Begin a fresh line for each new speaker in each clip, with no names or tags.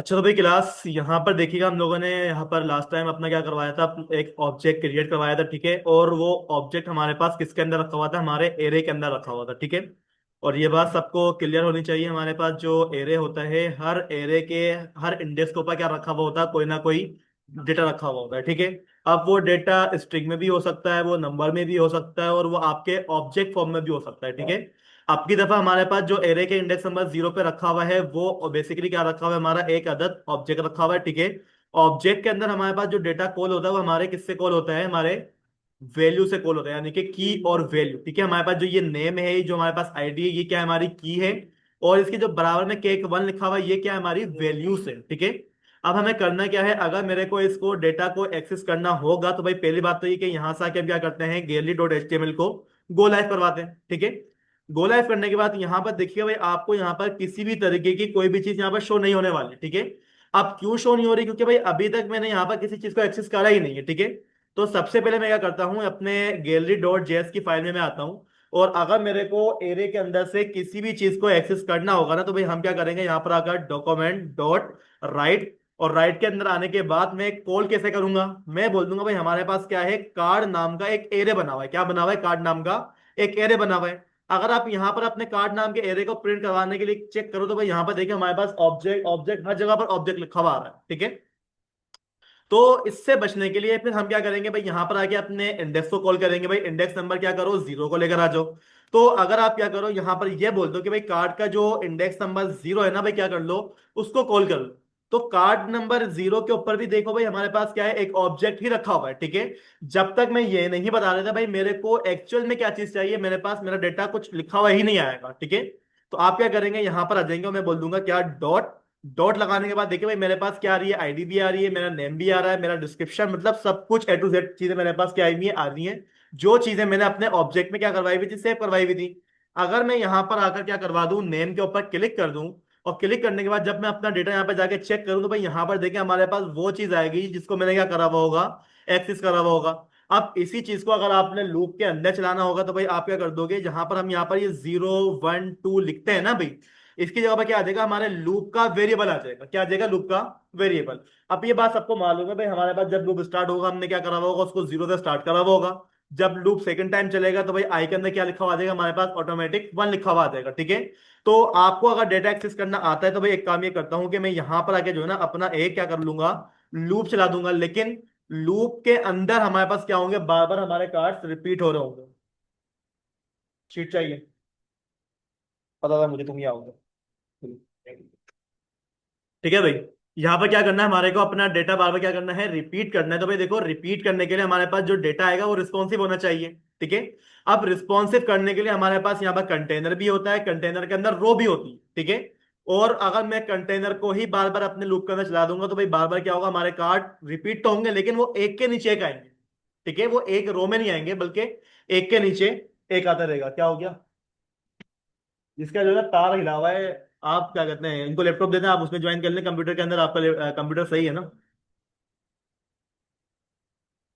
अच्छा तो भाई क्लास यहाँ पर देखिएगा, हम लोगों ने यहाँ पर लास्ट टाइम अपना क्या करवाया था, एक ऑब्जेक्ट क्रिएट करवाया था, ठीक है। और वो ऑब्जेक्ट हमारे पास किसके अंदर रखा हुआ था, हमारे एरे के अंदर रखा हुआ था, ठीक है। और ये बात सबको क्लियर होनी चाहिए, हमारे पास जो एरे होता है, हर एरे के हर इंडेक्स के ऊपर क्या रखा हुआ होता है, कोई ना कोई डेटा रखा हुआ होता है, ठीक है। अब वो डेटा स्ट्रिंग में भी हो सकता है, वो नंबर में भी हो सकता है, और वो आपके ऑब्जेक्ट फॉर्म में भी हो सकता है, ठीक है। अब की दफा हमारे पास जो एरे के इंडेक्स नंबर 0 पे रखा हुआ है, वो बेसिकली क्या रखा हुआ है, हमारा एक अदद ऑब्जेक्ट रखा हुआ है, ठीक है। ऑब्जेक्ट के अंदर हमारे पास जो डेटा कॉल होता है, वो हमारे किससे कॉल होता है, हमारे वैल्यू से कॉल होता है, यानी कि की और वैल्यू, ठीक है। हमारे पास जो ये नेम है, जो हमारे पास आईडी है, ये क्या है, हमारी की है। और इसके जो बराबर में केक वन लिखा हुआ है, ये क्या है, हमारी वैल्यूज है, ठीक है। अब हमें करना क्या है, अगर मेरे को इसको डेटा को एक्सेस करना होगा, तो भाई पहली बात तो ये कि यहाँ से आके हम क्या करते हैं, gallery dot H T M L को गो लाइव करवाते हैं, ठीक है। गो लाइव करने के बाद यहाँ पर देखिए भाई, आपको यहाँ पर किसी भी तरीके की कोई भी चीज यहाँ पर शो नहीं होने वाली, ठीक है। अब क्यों शो नहीं हो रही, क्योंकि भाई अभी तक मैंने यहाँ पर किसी चीज को एक्सेस करा ही नहीं है, ठीक है। तो सबसे पहले मैं क्या करता हूँ, अपने गैलरी डॉट जेएस की फाइल में मैं आता हूँ। और अगर मेरे को एरे के अंदर से किसी भी चीज को एक्सेस करना होगा ना, तो भाई हम क्या करेंगे, यहाँ पर आकर डॉक्यूमेंट डॉट राइट, और राइट के अंदर आने के बाद मैं कॉल कैसे करूंगा, मैं बोल दूंगा भाई हमारे पास क्या है, कार्ड नाम का एक एरे बना हुआ है, क्या बना हुआ है, कार्ड नाम का एक एरे बना हुआ है। अगर आप यहाँ पर अपने कार्ड नाम के एरे को प्रिंट करवाने के लिए चेक करो, तो भाई यहाँ पर देखिए हमारे पास ऑब्जेक्ट ऑब्जेक्ट हर जगह पर ऑब्जेक्ट लिखा हुआ आ रहा है, ठीक है। तो इससे बचने के लिए फिर हम क्या करेंगे भाई, यहाँ पर आके अपने इंडेक्स को कॉल करेंगे, भाई इंडेक्स नंबर क्या करो, 0 को लेकर आ जाओ। तो अगर आप क्या करो, यहाँ पर ये बोल दो कि भाई कार्ड का जो इंडेक्स नंबर 0 है ना भाई, क्या कर लो, उसको कॉल कर लो। तो कार्ड नंबर 0 के ऊपर भी देखो भाई, हमारे पास क्या है, एक ऑब्जेक्ट ही रखा हुआ है, ठीक है। जब तक मैं ये नहीं बता रहा था भाई मेरे को एक्चुअल में क्या चीज चाहिए, मेरे पास मेरा डेटा कुछ लिखा हुआ ही नहीं आएगा, ठीक है। तो आप क्या करेंगे, यहाँ पर आ जाएंगे और मैं बोल दूंगा क्या, डॉट डॉट लगाने के बाद देखिए भाई मेरे पास क्या आ रही है, आईडी भी आ रही है, मेरा नेम भी आ रहा है, मेरा डिस्क्रिप्शन, मतलब सब कुछ ए टू जेड चीजें मेरे पास क्या आ रही है। जो चीजें मैंने अपने ऑब्जेक्ट में क्या करवाई हुई थी, सेव करवाई हुई थी। अगर मैं यहाँ पर आकर क्या करवा दूं, नेम के ऊपर क्लिक कर दूं, और क्लिक करने के बाद जब मैं अपना डेटा यहाँ पे जाके चेक करूं, तो भाई यहाँ पर देखिए हमारे पास वो चीज आएगी जिसको मैंने क्या करा हुआ होगा, एक्सेस करा हुआ होगा। अब इसी चीज को अगर आपने लूप के अंदर चलाना होगा, तो भाई आप क्या कर दोगे, जहां पर हम यहाँ पर ये 0 1 2 लिखते हैं ना भाई, इसकी जगह पर क्या आ जाएगा, हमारे लूप का वेरिएबल आ जाएगा, क्या आ जाएगा, लूप का वेरिएबल। अब ये बात सबको मालूम है भाई, हमारे पास जब लूप स्टार्ट होगा, हमने क्या करा हुआ होगा, उसको 0 से स्टार्ट करा हुआ होगा। जब लूप सेकंड टाइम चलेगा, तो भाई आई के अंदर क्या लिखा हुआ आ जाएगा, हमारे पास ऑटोमेटिक 1 लिखा हुआ आ जाएगा, ठीक है। तो आपको अगर डेटा एक्सेस करना आता है, तो भाई एक काम ये करता हूं कि मैं यहां पर आके जो है ना, अपना एक क्या कर लूंगा, लूप चला दूंगा। लेकिन लूप के अंदर हमारे पास क्या होंगे, बार बार हमारे कार्ड्स रिपीट हो रहे होंगे। शीट चाहिए, पता था मुझे तुम ही आओगे। ठीक है भाई, यहाँ पर क्या करना है, हमारे को अपना डेटा बार बार क्या करना है, रिपीट करना है। तो भाई देखो, रिपीट करने के लिए हमारे पास जो डेटा आएगा वो रिस्पॉन्सिव होना चाहिए, ठीक है। अब रिस्पॉन्सिव करने के लिए हमारे पास यहाँ पर कंटेनर भी होता है, कंटेनर के अंदर रो भी होती है, ठीक है। और अगर मैं कंटेनर को ही बार बार अपने लूप के अंदर चला दूंगा, तो भाई बार बार क्या होगा, हमारे कार्ड रिपीट तो होंगे, लेकिन वो एक के नीचे एक आएंगे, ठीक है। वो एक रो में नहीं आएंगे, बल्कि एक के नीचे एक आता रहेगा। क्या हो गया, जिसका जो है तार हिला हुआ है, आप क्या कहते हैं, इनको लैपटॉप देते हैं, आप उसमें ज्वाइन कर लें कंप्यूटर के अंदर, आपका कंप्यूटर सही है ना,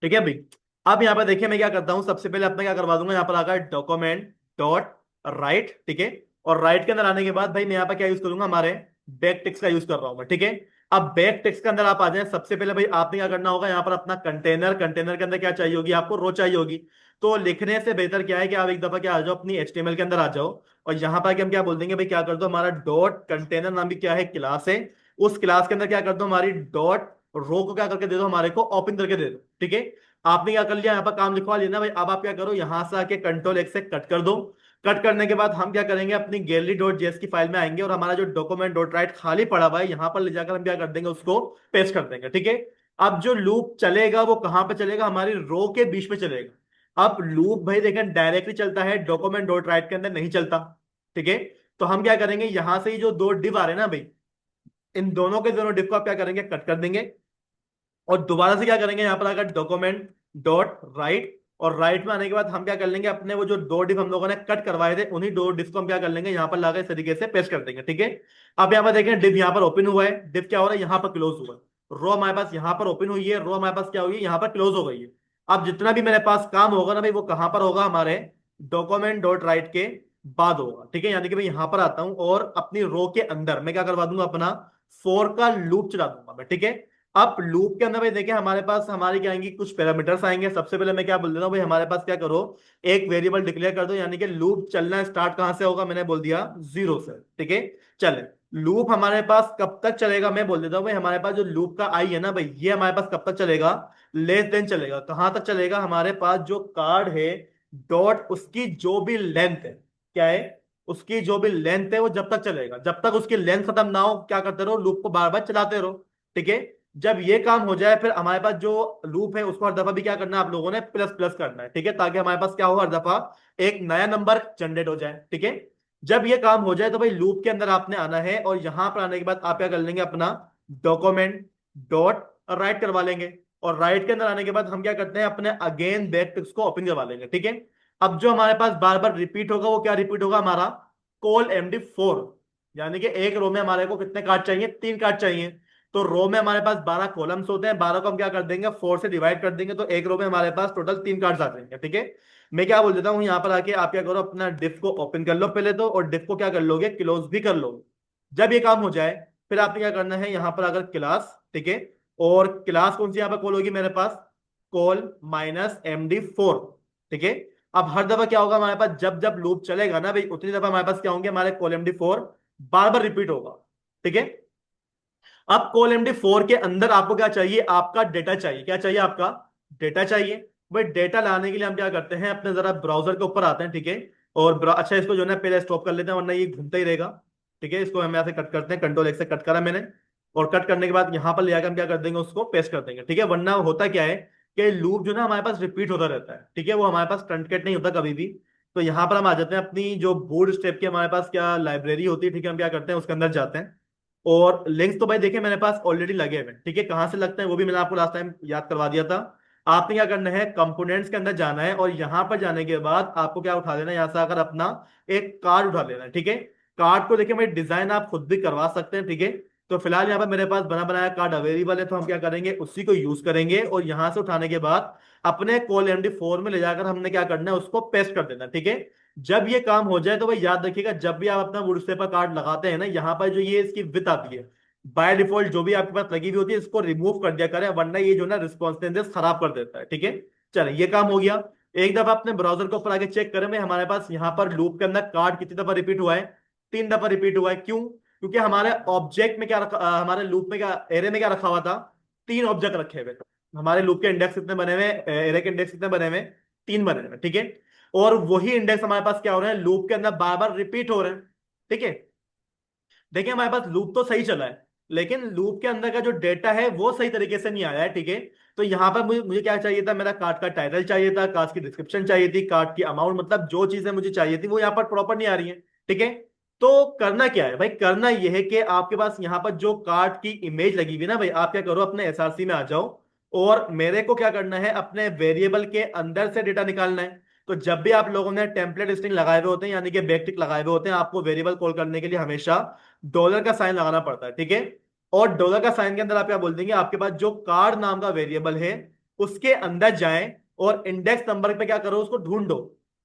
ठीक है भाई। अब यहाँ पर देखिए मैं क्या करता हूँ, सबसे पहले अपना क्या करवा दूंगा, यहाँ पर आकर डॉक्यूमेंट डॉट राइट, ठीक है। और राइट के अंदर आने के बाद भाई मैं यहाँ पर क्या यूज करूंगा, हमारे बैक टेक्स्ट का यूज कर रहा हूँ मैं, ठीक है। अब बैक टेक्स्ट के अंदर आप आ जाए, सबसे पहले भाई आपने क्या करना होगा, यहाँ पर अपना कंटेनर, कंटेनर के अंदर क्या चाहिए होगी, आपको रो चाहिए होगी। तो लिखने से बेहतर क्या है कि आप एक दफा क्या आ जाओ, अपनी एचटीएमएल के अंदर आ जाओ। और यहाँ पर हम क्या बोल देंगे भाई, क्या कर दो, हमारा डॉट कंटेनर नाम की क्या है, क्लास है। उस क्लास के अंदर क्या कर दो, हमारी डॉट रो को क्या करके दे दो, हमारे को ओपन करके दे दो, ठीक है। आपने क्या कर लिया, यहाँ पर काम लिखवा लिया ना भाई। अब आप क्या करो, यहां से आके कंट्रोल एक्स से कट कर दो। कट करने के बाद हम क्या करेंगे, अपनी गैलरी डॉट जेएस की फाइल में आएंगे, और हमारा जो डॉक्यूमेंट डॉट राइट खाली पड़ा हुआ है, यहां पर ले जाकर हम क्या कर देंगे, उसको पेस्ट कर देंगे, ठीक है। अब जो लूप चलेगा वो कहां पे चलेगा, हमारी रो के बीच में चलेगा। अब लूप भाई देखें डायरेक्टली चलता है, डॉक्यूमेंट डॉट राइट के अंदर नहीं चलता, ठीक है। तो हम क्या करेंगे, यहां से ही जो दो डिव आ रहे हैं ना भाई, इन दोनों के दोनों डिव को आप क्या करेंगे, कट कर देंगे। और दोबारा से क्या करेंगे, यहाँ पर आकर डॉक्यूमेंट डॉट राइट, और राइट में आने के बाद हम क्या कर लेंगे, अपने वो जो दो डिव हम लोगों ने कट करवाए थे, उन्हीं दो डिव को हम क्या कर लेंगे, यहाँ पर लाकर इस तरीके से पेस्ट कर देंगे, ठीक है। अब यहाँ पर देखें, डिव यहाँ पर ओपन हुआ है, डिव क्या हो रहा है, यहाँ पर क्लोज हुआ है। रो हमारे पास यहाँ पर ओपन हुई है, रो हमारे पास क्या हुई है, यहाँ पर क्लोज हो गई है। अब जितना भी मेरे पास काम होगा ना भाई, वो कहाँ पर होगा, हमारे डॉक्यूमेंट डॉट राइट के बाद होगा, ठीक है। यानी कि मैं यहाँ पर आता हूँ और अपनी रो के अंदर मैं क्या करवा दूंगा, अपना फोर का लूप चला दूंगा मैं, ठीक है। अब लूप के अंदर भाई देखिए हमारे पास हमारी क्या आएंगी, कुछ पैरामीटर्स आएंगे। सबसे पहले मैं क्या बोल देता हूँ भाई, हमारे पास क्या करो, एक वेरिएबल डिक्लेयर कर दो, यानी कि लूप चलना स्टार्ट कहां से होगा, मैंने बोल दिया 0 से, ठीक है। चले, लूप हमारे पास कब तक चलेगा, मैं बोल देता हूँ भाई, हमारे पास जो लूप का आई है ना भाई, ये हमारे पास कब तक चलेगा, लेस देन चलेगा। कहां तक चलेगा, हमारे पास जो कार्ड है डॉट उसकी जो भी लेंथ है, क्या है, उसकी जो भी लेंथ है वो जब तक चलेगा, जब तक उसकी लेंथ खत्म ना हो क्या करते रहो, लूप को बार बार चलाते रहो, ठीक है। जब ये काम हो जाए फिर हमारे पास जो लूप है उसको हर दफा भी क्या करना है आप लोगों ने, प्लस प्लस करना है, ठीक है, ताकि हमारे पास क्या हो, हर दफा एक नया नंबर जनरेट हो जाए, ठीक है। जब ये काम हो जाए तो भाई लूप के अंदर आपने आना है, और यहां पर आने के बाद आप क्या कर लेंगे, अपना डॉक्यूमेंट डॉट राइट करवा लेंगे। और राइट के अंदर आने के बाद हम क्या करते हैं, अपने अगेन बैक टेक्स्ट को ओपन करवा लेंगे, ठीक है। अब जो हमारे पास बार बार रिपीट होगा वो क्या रिपीट होगा, हमारा कॉल MD4। यानी कि एक रो में हमारे को कितने कार्ड चाहिए, 3 कार्ड चाहिए। तो रो में हमारे पास 12 कॉलम्स होते हैं, 12 को हम क्या कर देंगे, 4 से डिवाइड कर देंगे, तो एक रो में हमारे पास टोटल 3 कार्ड्स आ जाएंगे, ठीक है। मैं क्या बोल देता हूँ, यहाँ पर आके आप क्या करो, अपना डिफ को ओपन कर लो पहले तो, और डिफ को क्या कर लोगे, क्लोज भी कर लोगे। जब ये काम हो जाए फिर आपने क्या करना है, यहाँ पर अगर क्लास, ठीक है, और क्लास कौन सी यहाँ पर कॉल होगी मेरे पास, कॉल -MD4, ठीक है। अब हर दफा क्या होगा हमारे पास, जब जब लूप चलेगा ना भाई, उतनी दफा हमारे पास क्या होंगे, हमारे कॉल MD4 बार बार रिपीट होगा, ठीक है। अब कॉल MD4 के अंदर आपको क्या चाहिए, आपका डेटा चाहिए, क्या चाहिए, आपका डेटा चाहिए। भाई डेटा लाने के लिए हम क्या करते हैं, अपने जरा ब्राउजर के ऊपर आते हैं, ठीक है। और अच्छा इसको जो है ना पहले स्टॉप कर लेते हैं, वरना ये घूमता ही रहेगा, ठीक है। इसको हम ऐसे कट करते हैं, Ctrl+X से कट करा मैंने। और कट करने के बाद यहाँ पर ले आकर हम क्या कर देंगे, उसको पेस्ट कर देंगे, ठीक है। वरना होता क्या है कि लूप जो ना हमारे पास रिपीट होता रहता है, ठीक है, वो हमारे पास ट्रंकेट नहीं होता कभी भी। तो यहाँ पर हम आ जाते हैं, अपनी जो बूट स्टेप की हमारे पास क्या लाइब्रेरी होती है, ठीक है, हम क्या करते हैं उसके अंदर जाते हैं। और लिंक्स तो भाई देखिए मेरे पास ऑलरेडी लगे हुए हैं, ठीक है। कहाँ से लगते हैं वो भी मैंने आपको लास्ट टाइम याद करवा दिया था। आपने क्या करना है, कंपोनेंट्स के अंदर जाना है, और यहां पर जाने के बाद आपको क्या उठा लेना है, यहाँ से आकर अपना एक कार्ड उठा लेना है, ठीक है। कार्ड को देखिए भाई डिजाइन आप खुद भी करवा सकते हैं, ठीक है। तो फिलहाल यहाँ पर मेरे पास बना बनाया कार्ड अवेलेबल है, तो हम क्या करेंगे, उसी को यूज करेंगे, और यहां से उठाने के बाद अपने कॉल MD4 में ले जाकर हमने क्या करना है, उसको पेस्ट कर देना, ठीक है। जब ये काम हो जाए तो भाई याद रखिएगा, जब भी आप अपना वुड पेपर कार्ड लगाते हैं ना, यहाँ पर जो ये इसकी विथ आती है बाय डिफॉल्ट जो भी आपके पास लगी हुई होती है, इसको रिमूव कर दिया करें, वरना ये जो ना रिस्पॉन्सिवनेस खराब कर देता है, ठीक है। चलिए ये काम हो गया। एक दफा अपने ब्राउजर के ऊपर आके चेक करें मैं, हमारे पास यहाँ पर लूप के अंदर कार्ड कितनी दफा रिपीट हुआ है, 3 दफा रिपीट हुआ है। क्यों, क्योंकि हमारे ऑब्जेक्ट में क्या रखा, हमारे लूप में क्या, एरे में क्या रखा हुआ था, 3 ऑब्जेक्ट रखे हुए। हमारे लूप के इंडेक्स कितने बने हुए, एरे के इंडेक्स कितने बने हुए, 3 बने हुए, ठीक है। और वही इंडेक्स हमारे पास क्या हो रहे हैं, लूप के अंदर बार बार रिपीट हो रहे हैं, ठीक है। देखिए हमारे पास लूप तो सही चला है, लेकिन लूप के अंदर का जो डेटा है वो सही तरीके से नहीं आया है, ठीक है। तो यहाँ पर मुझे मुझे क्या चाहिए था, मेरा कार्ड का टाइटल चाहिए था, कार्ड की डिस्क्रिप्शन चाहिए थी, कार्ड की अमाउंट, मतलब जो चीजें मुझे चाहिए थी वो यहाँ पर प्रॉपर नहीं आ रही है, ठीक है। तो करना क्या है भाई, करना यह है कि आपके पास यहाँ पर जो कार्ड की इमेज लगी हुई है ना भाई, आप क्या करो, अपने SRC में आ जाओ, और मेरे को क्या करना है, अपने वेरिएबल के अंदर से डेटा निकालना है। तो जब भी आप लोगों ने टेम्पलेट स्ट्रिंग लगाए हुए होते हैं, यानी कि बैकटिक लगाए हुए होते हैं, आपको वेरिएबल कॉल करने के लिए हमेशा डॉलर का साइन लगाना पड़ता है, ठीक है। और डॉलर का साइन के अंदर आप क्या बोल देंगे, आपके पास जो कार्ड नाम का वेरिएबल है उसके अंदर जाएं, और इंडेक्स नंबर पे क्या करो, उसको ढूंढो।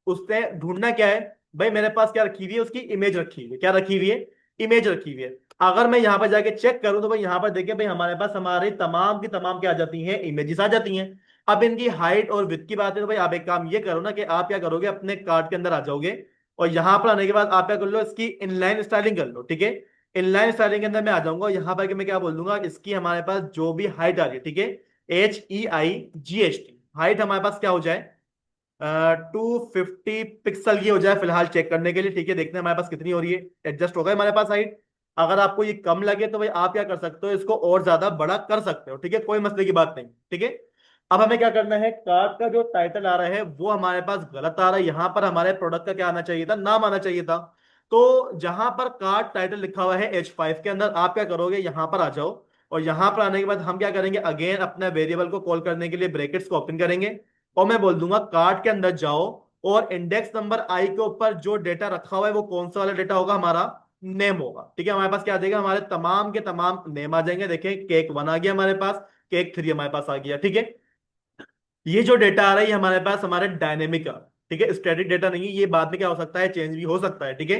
उससे ढूंढना क्या है भाई, मेरे पास क्या रखी हुई है, उसकी इमेज रखी हुई है, क्या रखी हुई है, इमेज रखी हुई है। अगर मैं यहां पर जाके चेक करूं तो भाई यहां पर देखिए भाई, हमारे पास हमारी तमाम की तमाम क्या आ जाती हैं, इमेजेस आ जाती हैं। अब इनकी हाइट और विड्थ की बात है तो भाई आप एक काम ये करो ना, कि आप क्या करोगे, अपने कार्ड के अंदर आ जाओगे, और यहां पर आने के बाद आप क्या कर लो, इसकी इनलाइन स्टाइलिंग कर लो, ठीक है। इनलाइन स्टाइलिंग के अंदर मैं आ जाऊंगा, यहां पर मैं क्या बोल दूंगा, इसकी हमारे पास जो भी हाइट आ रही है, ठीक है, HEIGHT, हाइट हमारे पास क्या हो जाए, 250 पिक्सल की हो जाए फिलहाल, चेक करने के लिए, ठीक है। देखते हैं हमारे पास कितनी हो रही है, एडजस्ट होगा हमारे पास हाइट। अगर आपको ये कम लगे तो भाई आप क्या कर सकते हो, इसको और ज्यादा बड़ा कर सकते हो, ठीक है, कोई मसले की बात नहीं, ठीक है। अब हमें क्या करना है, कार्ड का जो टाइटल आ रहा है वो हमारे पास गलत आ रहा है, यहां पर हमारे प्रोडक्ट का क्या आना चाहिए था, नाम आना चाहिए था। तो जहां पर कार्ड टाइटल लिखा हुआ है H5 के अंदर, आप क्या करोगे, यहां पर आ जाओ, और यहां पर आने के बाद हम क्या करेंगे, अगेन अपने वेरिएबल को कॉल करने के लिए ब्रैकेट्स को ओपन करेंगे, और मैं बोल दूंगा कार्ड के अंदर जाओ, और इंडेक्स नंबर आई के ऊपर जो डेटा रखा हुआ है वो कौन सा वाला डेटा होगा, हमारा नेम होगा, ठीक है। हमारे पास क्या आ जाएगा, हमारे तमाम के तमाम नेम आ जाएंगे। देखें केक 1 आ गया हमारे पास, केक 3 हमारे पास आ गया, ठीक है। ये जो डेटा आ रहा है ये हमारे पास हमारे डायनेमिक का, ठीक है, स्टैटिक डेटा नहीं है, ये बाद में क्या हो सकता है, चेंज भी हो सकता है, ठीक है।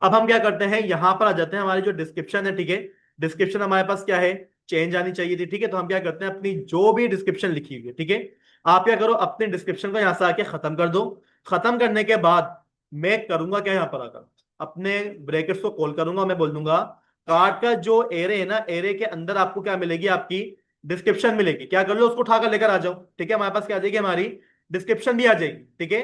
अब हम क्या करते हैं, यहां पर आ जाते हैं, हमारी जो डिस्क्रिप्शन है, ठीक है, डिस्क्रिप्शन हमारे पास क्या है, चेंज आनी चाहिए थी, ठीक है। तो हम क्या करते हैं, अपनी जो भी डिस्क्रिप्शन लिखी हुई है, ठीक है, आप क्या करो, अपने डिस्क्रिप्शन को यहां से आके खत्म कर दो। खत्म करने के बाद मैं करूंगा क्या, यहां पर आकर अपने ब्रैकेट्स को कॉल करूंगा, मैं बोल दूंगा कार्ड का जो एरे है ना, एरे के अंदर आपको क्या मिलेगी, आपकी डिस्क्रिप्शन मिलेगी। क्या कर लो, उसको उठाकर लेकर आ जाओ, ठीक है। हमारे पास क्या आ जाएगी, हमारी डिस्क्रिप्शन भी आ जाएगी, ठीक है।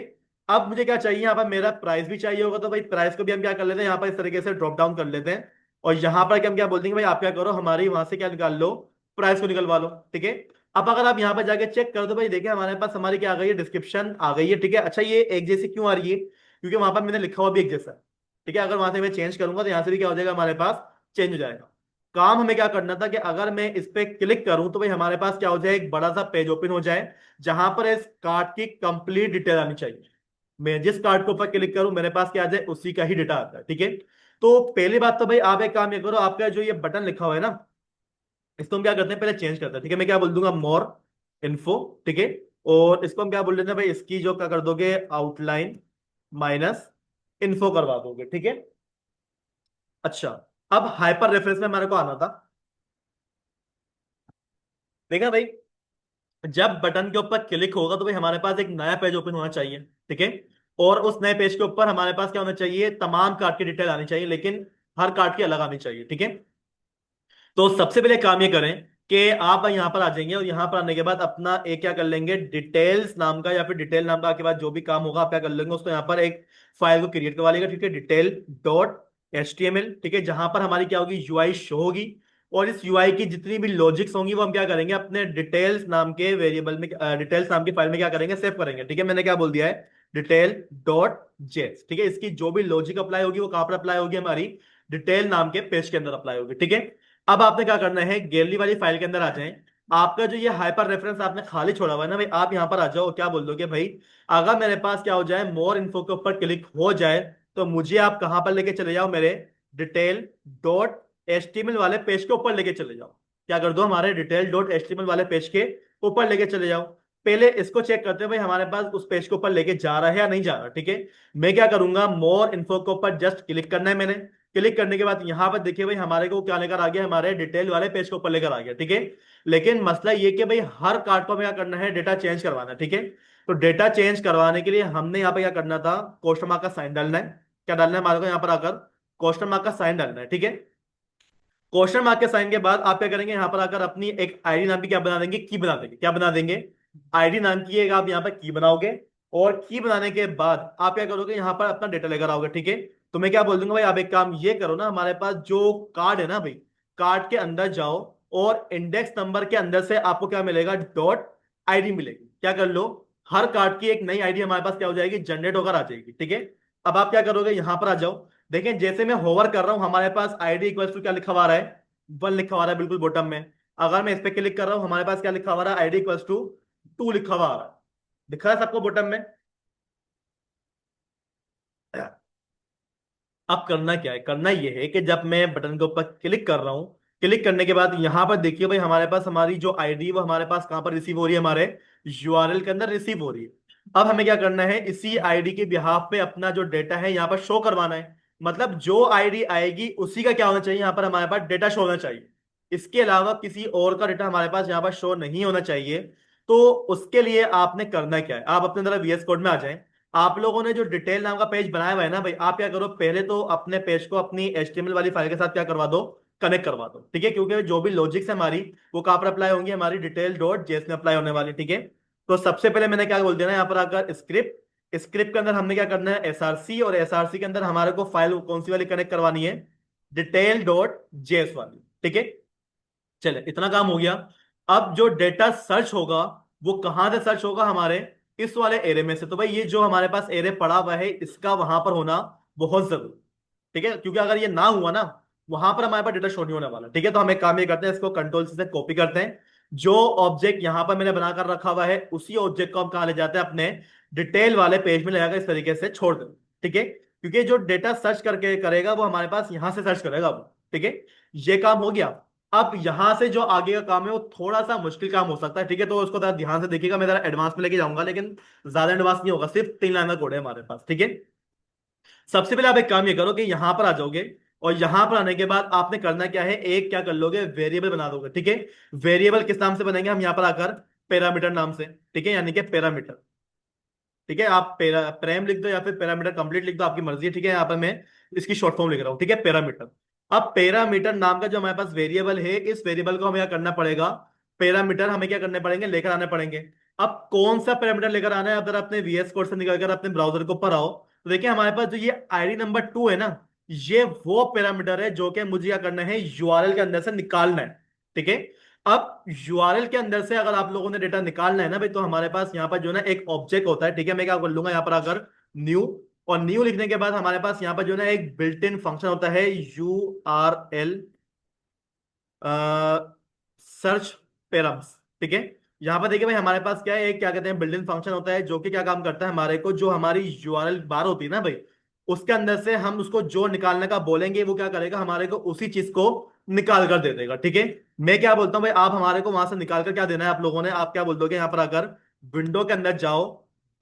अब मुझे क्या चाहिए, यहाँ पर मेरा प्राइस भी चाहिए होगा, तो भाई प्राइस को भी हम क्या कर लेते हैं, यहाँ पर इस तरीके से ड्रॉप डाउन कर लेते हैं। और यहाँ पर क्या हम क्या बोल देंगे, भाई आप क्या करो, हमारी वहां से क्या निकाल लो, प्राइस को निकलवा लो, ठीक है। अब अगर आप यहाँ पर जाके चेक कर दो, भाई देखिए हमारे पास हमारी क्या आ गई है, डिस्क्रिप्शन आ गई है, ठीक है। अच्छा ये एक जैसी क्यों आ रही है, क्योंकि वहां पर मैंने लिखा हुआ भी एक जैसा है, ठीक है। अगर वहां से मैं चेंज करूंगा तो यहाँ से भी क्या हो जाएगा, हमारे पास चेंज हो जाएगा। काम हमें क्या करना था कि अगर मैं इस पे क्लिक करूं तो भाई हमारे पास क्या हो जाए, एक बड़ा सा पेज ओपन हो जाए, जहां पर इस कार्ड की कंप्लीट डिटेल आनी चाहिए। मैं जिस कार्ड के ऊपर क्लिक करूं मेरे पास क्या आ जाए, उसी का ही डेटा आता है, ठीक है। तो पहली बात तो भाई आप एक काम ये करो, आपका जो ये बटन लिखा हुआ है ना, इसको हम क्या करते हैं, पहले चेंज करते हैं, ठीक है। मैं क्या बोल दूंगा, मोर इन्फो, ठीक है। और इसको हम क्या बोल देते हैं भाई, इसकी जो क्या कर दोगे, आउटलाइन माइनस इन्फो करवा दोगे, ठीक है। अच्छा, अब हाइपर रेफरेंस में हमारे को आना था। देखा भाई, जब बटन के ऊपर क्लिक होगा तो भाई हमारे पास एक नया पेज ओपन होना चाहिए, ठीक है। और उस नए पेज के ऊपर हमारे पास क्या होना चाहिए, तमाम कार्ड की डिटेल आनी चाहिए, लेकिन हर कार्ड की अलग आनी चाहिए, ठीक है। तो सबसे पहले काम ये करें कि आप यहाँ पर आ जाएंगे, और यहाँ पर आने के बाद अपना एक क्या कर लेंगे, डिटेल्स नाम का, या फिर डिटेल नाम का के बाद जो भी काम होगा आप क्या कर लेंगे, उसको यहाँ पर एक फाइल को क्रिएट करवा लेगा, ठीक है, डिटेल डॉट HTML, ठीक है। जहां पर हमारी क्या होगी, यूआई शो होगी। और इस यूआई की जितनी भी लॉजिक्स होंगी वो हम क्या करेंगे, अपने डिटेल्स नाम के वेरिएबल में, डिटेल्स नाम की फाइल में क्या करेंगे, सेव करेंगे, ठीक है। मैंने क्या बोल दिया है, डिटेल डॉट जेस, ठीक है। इसकी जो भी लॉजिक अप्लाई होगी वो कहां पर अप्लाई होगी, हमारी डिटेल नाम के पेज के अंदर अप्लाई होगी, ठीक है। अब आपने क्या करना है, गैलरी वाली फाइल के अंदर आ जाएं। आपका जो ये हाइपर रेफरेंस आपने खाली छोड़ा हुआ है ना भाई, आप यहां पर आ जाओ और क्या बोल दोगे भाई, अगर मेरे पास क्या हो जाए, मोर इन्फो के ऊपर क्लिक हो जाए तो मुझे आप कहां पर लेके चले जाओ, मेरे डिटेल डॉट HTML वाले पेज के ऊपर लेके चले जाओ। क्या कर दो, हमारे डिटेल डॉट HTML वाले पेज के ऊपर लेके चले जाओ। पहले इसको चेक करते हैं भाई हमारे पास उस पेज के ऊपर लेके जा रहा है या नहीं जा रहा, ठीक है। मैं क्या करूंगा, मोर इन्फो के ऊपर जस्ट क्लिक करना है मैंने। क्लिक करने के बाद यहां पर देखिए भाई हमारे को क्या लेकर आ गया, हमारे डिटेल वाले पेज के ऊपर लेकर आ गया, ठीक है। लेकिन मसला ये कि भाई हर कार्ड को हमें क्या करना है, डेटा चेंज करवाना है, ठीक है। तो डेटा चेंज करवाने के लिए हमने यहाँ पे क्या करना था, क्वेश्चन मार्क का साइन डालना है। क्या डालना है हमारे को, यहाँ पर आकर क्वेश्चन मार्क का साइन डालना है, ठीक है। क्वेश्चन मार्क के साइन के बाद आप क्या करेंगे, यहाँ पर आकर अपनी एक आईडी नाम की क्या बना देंगे, की बना देंगे। क्या बना देंगे, आईडी नाम की एक आप यहाँ पर की बनाओगे। और की बनाने के बाद आप क्या करोगे, यहाँ पर अपना डेटा लेकर आओगे, ठीक है। तो मैं क्या बोल दूंगा भाई, आप एक काम ये करो ना, हमारे पास जो कार्ड है ना भाई, कार्ड के अंदर जाओ और इंडेक्स नंबर के अंदर से आपको क्या मिलेगा, डॉट आईडी मिलेगी। क्या कर लो, हर कार्ड की एक नई आईडी हमारे पास क्या हो जाएगी, जनरेट होकर आ जाएगी, ठीक है। अब आप क्या करोगे, यहां पर आ जाओ। देखें जैसे मैं होवर कर रहा हूं हमारे पास आईडी इक्वल्स टू क्या लिखा हुआ आ रहा है, 1 लिखा हुआ आ रहा है बिल्कुल बॉटम में। अगर मैं इस पे क्लिक कर रहा हूं हमारे पास क्या लिखा हुआ आ रहा है, आईडी इक्वल्स टू 2 लिखा हुआ आ रहा है। दिख रहा है सबको बॉटम में। अब करना क्या है, करना यह है कि जब मैं बटन के ऊपर क्लिक कर रहा हूं, क्लिक करने के बाद यहां पर देखिए भाई हमारे पास हमारी जो आईडी वो हमारे पास कहां पर रिसीव हो रही है, हमारे URL के अंदर रिसीव हो रही है। अब हमें क्या करना है, इसी आईडी के बिहाफ पे अपना जो डेटा है यहाँ पर शो करवाना है। मतलब जो आईडी आएगी उसी का क्या होना चाहिए, यहाँ पर हमारे पास डेटा शो होना चाहिए। इसके अलावा किसी और का डेटा हमारे पास यहाँ पर शो नहीं होना चाहिए। तो उसके लिए आपने करना क्या है, आप अपने जरा VS कोड में आ जाएं। आप लोगों ने जो डिटेल नाम का पेज बनाया हुआ है ना भाई, आप क्या करो, पहले तो अपने पेज को अपनी HTML वाली फाइल के साथ क्या करवा दो, कनेक्ट करवा दो, ठीक है। क्योंकि जो भी लॉजिक्स है हमारी वो कहाँ पर अप्लाई होंगी, हमारी डिटेल डॉट जेएस में अप्लाई होने वाली, ठीक है। तो सबसे पहले मैंने क्या बोल दिया ना, यहाँ पर आकर स्क्रिप्ट, स्क्रिप्ट के अंदर हमने क्या करना है, SRC, और SRC के अंदर हमारे को फाइल कौन सी वाली कनेक्ट करवानी है, डिटेल डॉट जेएस वाली, ठीक है। चले इतना काम हो गया। अब जो डेटा सर्च होगा वो कहां से सर्च होगा, हमारे इस वाले एरे में से। तो भाई ये जो हमारे पास एरे पड़ा हुआ है इसका वहां पर होना बहुत जरूरी, ठीक है। क्योंकि अगर ये ना हुआ ना, वहां पर हमारे पास डेटा शो नहीं होने वाला, ठीक है। तो हम एक काम ये करते हैं, इसको कंट्रोल से कॉपी करते हैं। जो ऑब्जेक्ट यहां पर मैंने बनाकर रखा हुआ है उसी ऑब्जेक्ट को हम कहा ले जाते हैं, अपने डिटेल वाले पेज में लगाकर इस तरीके से छोड़ दें, ठीक है। क्योंकि जो डेटा सर्च करके करेगा वो हमारे पास यहां से सर्च करेगा वो, ठीक है। ये काम हो गया। अब यहां से जो आगे का काम है वो थोड़ा सा मुश्किल काम हो सकता है, ठीक है। तो उसको जरा ध्यान से देखिएगा, मैं जरा एडवांस में लेके जाऊंगा, लेकिन ज्यादा एडवांस नहीं होगा, सिर्फ 3 लाइन का कोड है हमारे पास, ठीक है। सबसे पहले आप एक काम ये करो कि यहां पर आ जाओगे और यहां पर आने के बाद आपने करना क्या है, एक क्या कर लोगे, वेरिएबल बना दोगे, ठीक है। वेरिएबल किस नाम से बनेंगे, हम यहां पर आकर पैरामीटर नाम से, ठीक है, यानी कि पैरामीटर। ठीक है, आप प्रेम लिख दो या फिर पैरामीटर कंप्लीट लिख दो, आपकी मर्जी है, ठीक है। यहाँ पर मैं इसकी शॉर्ट फॉर्म लिख रहा हूँ, ठीक है, पैरामीटर। अब पैरामीटर नाम का जो हमारे पास वेरिएबल है, इस वेरिएबल को हमें क्या करना पड़ेगा, पैरामीटर हमें क्या करने पड़ेंगे, लेकर आने पड़ेंगे। अब कौन सा पैरामीटर लेकर आना है, अगर अपने VS कोड से निकलकर अपने ब्राउजर के ऊपर आओ तो देखिए हमारे पास जो ये ID नंबर 2 है ना, ये वो पैरामीटर है जो कि मुझे क्या करना है, URL के अंदर से निकालना है, ठीक है। अब यूआरएल के अंदर से अगर आप लोगों ने डेटा निकालना है ना भाई, तो हमारे पास यहाँ पर जो है ना एक ऑब्जेक्ट होता है, ठीक है। मैं क्या कर लूंगा यहाँ पर अगर न्यू, और न्यू लिखने के बाद हमारे पास यहाँ पर जो है ना एक बिल्ट इन फंक्शन होता है URL सर्च पैराम्स, ठीक है। यहाँ पर देखिए भाई हमारे पास क्या है, एक क्या कहते हैं बिल्ट इन फंक्शन होता है, जो कि क्या काम करता है, हमारे को जो हमारी यूआरएल बार होती है ना भाई, उसके अंदर से हम उसको जो निकालने का बोलेंगे वो क्या करेगा, हमारे को उसी चीज को निकाल कर दे देगा, ठीक है। मैं क्या बोलता हूँ भाई, आप हमारे को वहां से निकाल कर क्या देना है आप लोगों ने, आप क्या बोल दोगे, यहाँ पर आकर विंडो के अंदर जाओ,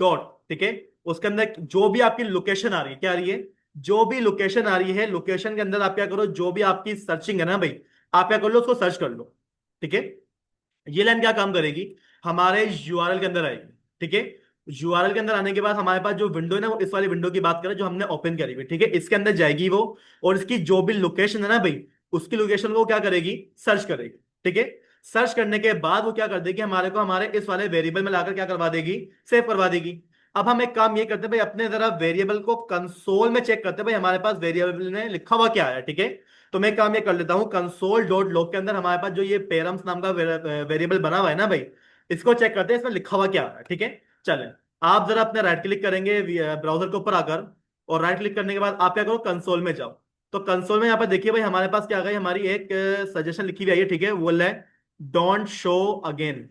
डॉट, ठीक है। उसके अंदर जो भी आपकी लोकेशन आ रही है, क्या आ रही है, जो भी लोकेशन आ रही है, लोकेशन के अंदर आप क्या करो, जो भी आपकी सर्चिंग है ना भाई, आप क्या कर लो, उसको सर्च कर लो, ठीक है। ये लाइन क्या काम करेगी, हमारे यूआरएल के अंदर आएगी, ठीक है। यूआरएल के अंदर आने के बाद हमारे पास जो विंडो है ना, वो इस वाली विंडो की बात करें जो हमने ओपन करी हुई, ठीक है, इसके अंदर जाएगी वो, और इसकी जो भी लोकेशन है ना भाई, उसकी लोकेशन को क्या करेगी, सर्च करेगी, ठीक है। सर्च करने के बाद वो क्या कर देगी, हमारे को हमारे इस वाले वेरिएबल में लाकर क्या करवा देगी, सेव करवा देगी। अब हम एक काम ये करते हैं भाई, अपने जरा वेरिएबल को कंसोल में चेक करते हैं भाई, हमारे पास वेरिएबल में लिखा हुआ क्या है, ठीक है। तो मैं काम ये कर लेता हूँ, कंसोल डॉट लॉग के अंदर हमारे पास जो ये पेरम्स नाम का वेरिएबल बना हुआ है ना भाई, इसको चेक करते हैं इसमें लिखा हुआ क्या है, ठीक है। चलें, आप जरा अपने राइट क्लिक करेंगे ब्राउजर के ऊपर आकर, और राइट क्लिक करने के बाद आप क्या करो, कंसोल में जाओ। तो कंसोल में यहाँ पर देखिए भाई हमारे पास क्या आ गई, हमारी एक सजेशन लिखी हुई आई है, ठीक है, वो है डोंट शो अगेन।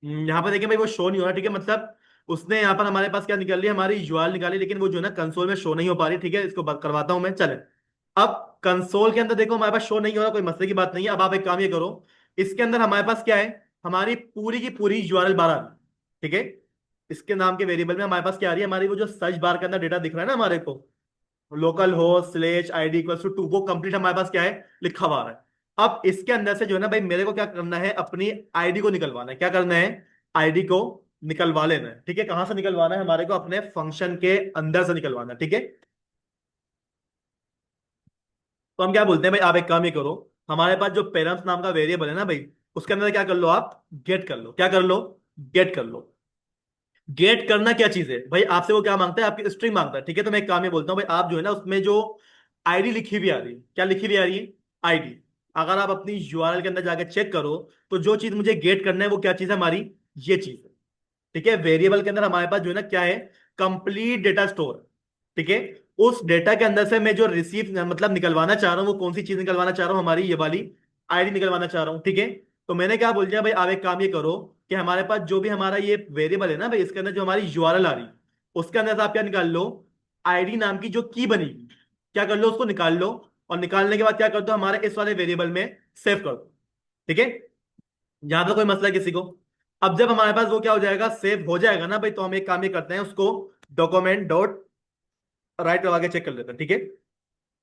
यहाँ पर देखिए भाई वो शो नहीं हो रहा, ठीक है, मतलब उसने यहाँ पर हमारे पास क्या निकाल लिया, हमारी यूआरएल निकाली, लेकिन वो जो है ना कंसोल में शो नहीं हो पा रही, ठीक है। इसको करवाता हूं मैं, चले। अब कंसोल के अंदर देखो हमारे पास शो नहीं हो रहा, कोई मसले की बात नहीं है। अब आप एक काम ये करो, इसके अंदर हमारे पास क्या है, हमारी पूरी की पूरी यूआरएल बार आ रही है, ठीक है। इसके नाम के वेरिएबल में हमारे पास क्या आ रही है, हमारी वो जो सर्च बार के अंदर डेटा दिख रहा है ना हमारे को, local host slash ID equals to 2, वो कंप्लीट हमारे पास क्या है, लिखा हुआ आ रहा है। अब इसके अंदर से जो है ना भाई, मेरे को क्या करना है, अपनी ID को निकलवाना है, क्या करना है, ID को निकलवा लेना है, ठीक है। कहां से निकलवाना है, हमारे को अपने फंक्शन के अंदर से निकलवाना है, ठीक है। तो हम क्या बोलते हैं भाई, आप एक काम ये करो, हमारे पास जो पेरेंट्स नाम का वेरिएबल है ना भाई, उसके अंदर क्या कर लो, आप गेट कर लो, क्या कर लो, गेट कर लो। गेट करना क्या चीज है भाई, आपसे वो क्या मांगता है, आपकी स्ट्रिंग मांगता है, ठीक है। तो मैं एक काम ये बोलता हूँ भाई, आप जो है ना उसमें जो ID लिखी हुई आ रही है, क्या लिखी हुई आ रही है, ID। अगर आप अपनी यूआरएल के अंदर जाकर चेक करो, तो जो चीज मुझे गेट करना है वो क्या चीज है हमारी, ये चीज है, ठीक है। वेरिएबल के अंदर हमारे पास जो है ना क्या है, कंप्लीट डेटा स्टोर, ठीक है। उस डेटा के अंदर से मैं जो रिसीव मतलब निकलवाना चाह रहा हूँ, वो कौन सी चीज निकलवाना चाह रहा हूँ, हमारी ये वाली ID निकलवाना चाह रहा हूँ, ठीक है। तो मैंने क्या बोल दिया भाई, आप एक काम ये करो कि हमारे पास जो भी हमारा ये वेरिएबल है ना भाई, इसके अंदर जो हमारी यूआरएल आ रही है, उसके अंदर से आप क्या निकाल लो, ID नाम की जो की बनेगी, क्या कर लो, उसको निकाल लो। और निकालने के बाद क्या कर दो, हमारे इस वाले वेरिएबल में सेव कर दो, ठीक है। यहां पे कोई मसला है किसी को। अब जब हमारे पास वो क्या हो जाएगा, सेव हो जाएगा ना भाई, तो हम एक काम ये करते हैं, उसको डॉक्यूमेंट डॉट राइट करवा के चेक कर लेते हैं, ठीक है।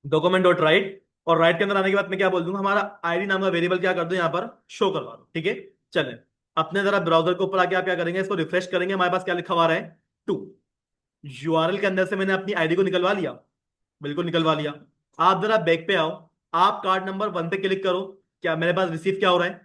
डॉक्यूमेंट डॉट राइट, और राइट के अंदर आने के बाद मैं क्या बोल दूंगा, हमारा ID नाम का वेरिएबल क्या कर दो, यहाँ पर शो करवा दो, ठीक है। चलें, अपने जरा ब्राउजर के ऊपर आके आप क्या करेंगे, इसको रिफ्रेश करेंगे, हमारे पास क्या लिखा हुआ आ रहा है, 2। यूआरएल के अंदर से मैंने अपनी ID को निकलवा लिया, बिल्कुल निकलवा लिया। आप जरा बैक पे आओ, आप कार्ड नंबर 1 पे क्लिक करो, क्या मेरे पास रिसीव क्या हो रहा है,